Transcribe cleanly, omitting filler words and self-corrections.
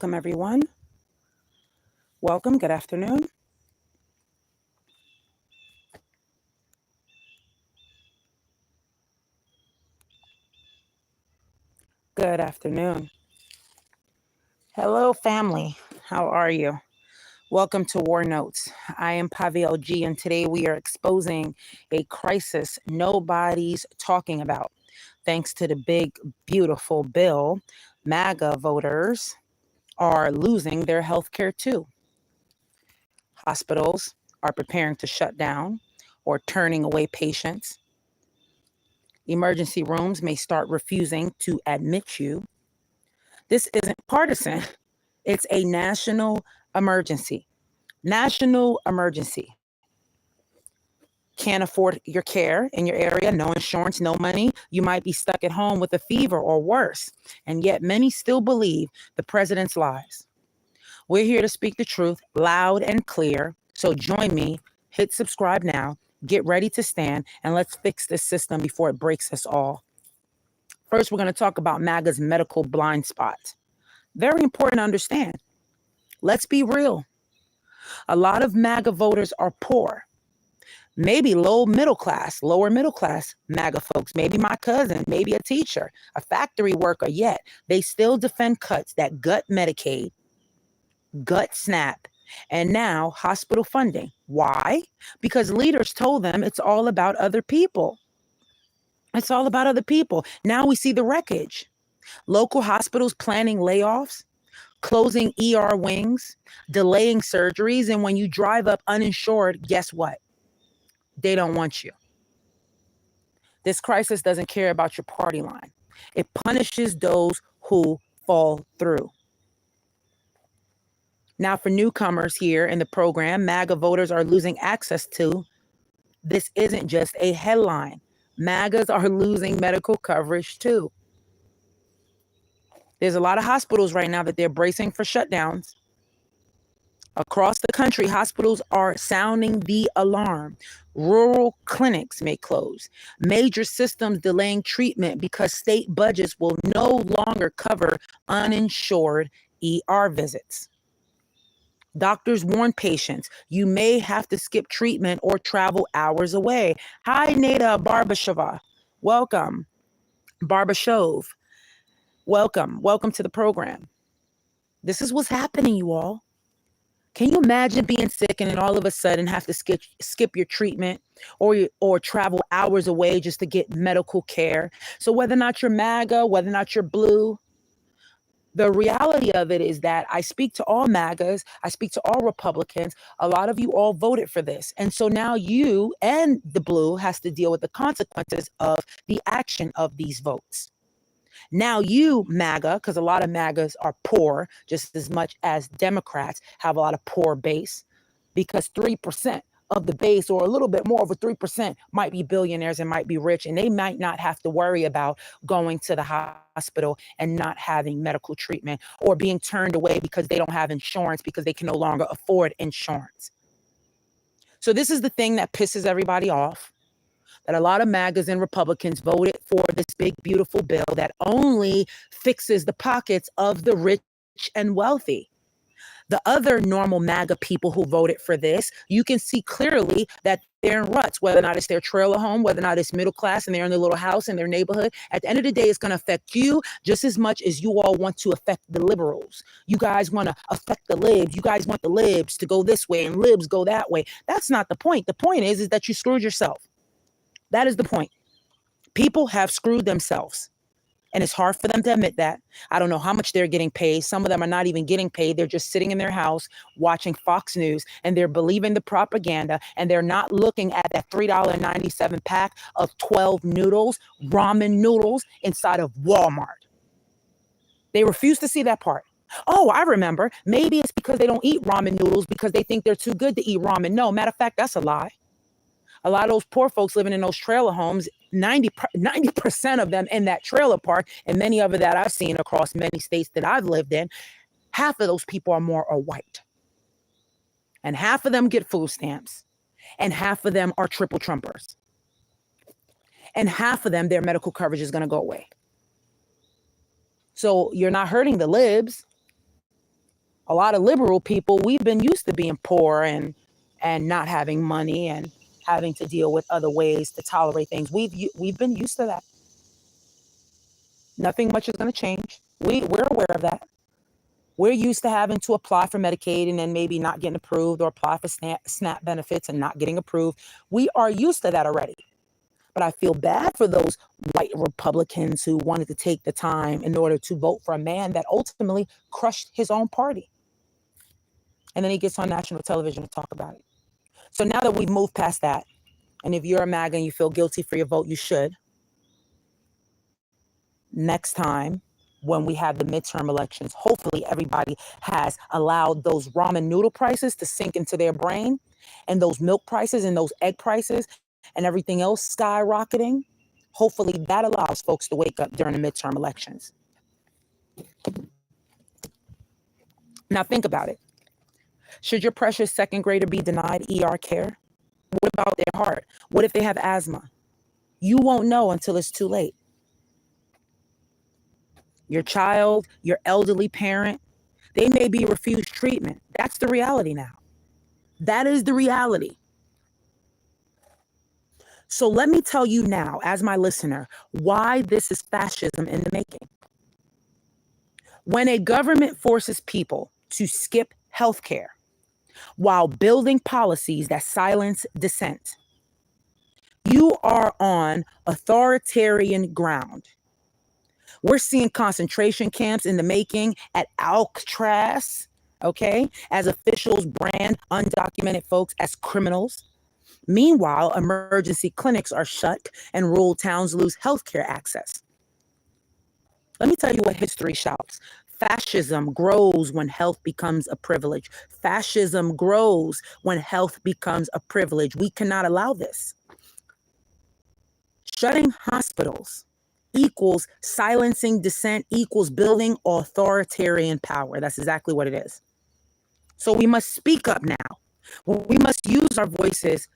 Welcome, everyone. Welcome. Good afternoon. Good afternoon. Hello, family. How are you? Welcome to War Notes. I am Pavel G, and today we are exposing a crisis nobody's talking about. Thanks to the big, beautiful bill, MAGA voters are losing their health care too. Hospitals are preparing to shut down or turning away patients. Emergency rooms may start refusing to admit you. This isn't partisan. It's a national emergency. National emergency. Can't afford your care in your area, no insurance, no money. You might be stuck at home with a fever or worse. And yet many still believe the president's lies. We're here to speak the truth loud and clear. So join me, hit subscribe now, get ready to stand, and let's fix this system before it breaks us all. First, we're going to talk about MAGA's medical blind spot. Very important to understand. Let's be real. A lot of MAGA voters are poor. Maybe lower middle class MAGA folks, maybe my cousin, maybe a teacher, a factory worker, yet they still defend cuts that gut Medicaid, gut SNAP, and now hospital funding. Why? Because leaders told them it's all about other people. It's all about other people. Now we see the wreckage. Local hospitals planning layoffs, closing ER wings, delaying surgeries. And when you drive up uninsured, guess what? They don't want you. This crisis doesn't care about your party line. It punishes those who fall through. Now, for newcomers here in the program, MAGA voters are losing access to. This isn't just a headline. MAGAs are losing medical coverage too. There's a lot of hospitals right now that they're bracing for shutdowns. Across the country, hospitals are sounding the alarm. Rural clinics may close. Major systems delaying treatment because state budgets will no longer cover uninsured ER visits. Doctors warn patients you may have to skip treatment or travel hours away. Hi, Nada Barbashova. Welcome. Barbashov. Welcome. Welcome to the program. This is what's happening, you all. Can you imagine being sick and then all of a sudden have to skip your treatment or travel hours away just to get medical care? So whether or not you're MAGA, whether or not you're blue, the reality of it is that I speak to all MAGAs, I speak to all Republicans. A lot of you all voted for this. And so now you and the blue has to deal with the consequences of the action of these votes. Now you, MAGA, because a lot of MAGAs are poor, just as much as Democrats have a lot of poor base, because 3% of the base, or a little bit more over 3%, might be billionaires and might be rich, and they might not have to worry about going to the hospital and not having medical treatment or being turned away because they don't have insurance because they can no longer afford insurance. So this is the thing that pisses everybody off. That a lot of MAGAs and Republicans voted for this big, beautiful bill that only fixes the pockets of the rich and wealthy. The other normal MAGA people who voted for this, you can see clearly that they're in ruts, whether or not it's their trailer home, whether or not it's middle class and they're in their little house in their neighborhood. At the end of the day, it's going to affect you just as much as you all want to affect the liberals. You guys want to affect the libs. You guys want the libs to go this way and libs go that way. That's not the point. The point is that you screwed yourself. That is the point. People have screwed themselves. And it's hard for them to admit that. I don't know how much they're getting paid. Some of them are not even getting paid. They're just sitting in their house watching Fox News and they're believing the propaganda and they're not looking at that $3.97 pack of 12 noodles, ramen noodles inside of Walmart. They refuse to see that part. Oh, I remember. Maybe it's because they don't eat ramen noodles because they think they're too good to eat ramen. No, matter of fact, that's a lie. A lot of those poor folks living in those trailer homes, 90% of them in that trailer park, and many of it that I've seen across many states that I've lived in, half of those people are white. And half of them get food stamps. And half of them are triple trumpers. And half of them, their medical coverage is going to go away. So you're not hurting the libs. A lot of liberal people, we've been used to being poor and not having money and having to deal with other ways to tolerate things. We've been used to that. Nothing much is going to change. We're aware of that. We're used to having to apply for Medicaid and then maybe not getting approved, or apply for SNAP benefits and not getting approved. We are used to that already. But I feel bad for those white Republicans who wanted to take the time in order to vote for a man that ultimately crushed his own party. And then he gets on national television to talk about it. So now that we've moved past that, and if you're a MAGA and you feel guilty for your vote, you should. Next time, when we have the midterm elections, hopefully everybody has allowed those ramen noodle prices to sink into their brain, and those milk prices and those egg prices and everything else skyrocketing. Hopefully that allows folks to wake up during the midterm elections. Now think about it. Should your precious second grader be denied ER care? What about their heart? What if they have asthma? You won't know until it's too late. Your child, your elderly parent, they may be refused treatment. That's the reality now. That is the reality. So let me tell you now, as my listener, why this is fascism in the making. When a government forces people to skip healthcare while building policies that silence dissent, you are on authoritarian ground. We're seeing concentration camps in the making at Alcatraz, okay, as officials brand undocumented folks as criminals. Meanwhile, emergency clinics are shut and rural towns lose healthcare access. Let me tell you what history shouts. Fascism grows when health becomes a privilege. Fascism grows when health becomes a privilege. We cannot allow this. Shutting hospitals equals silencing dissent, equals building authoritarian power. That's exactly what it is. So we must speak up now. We must use our voices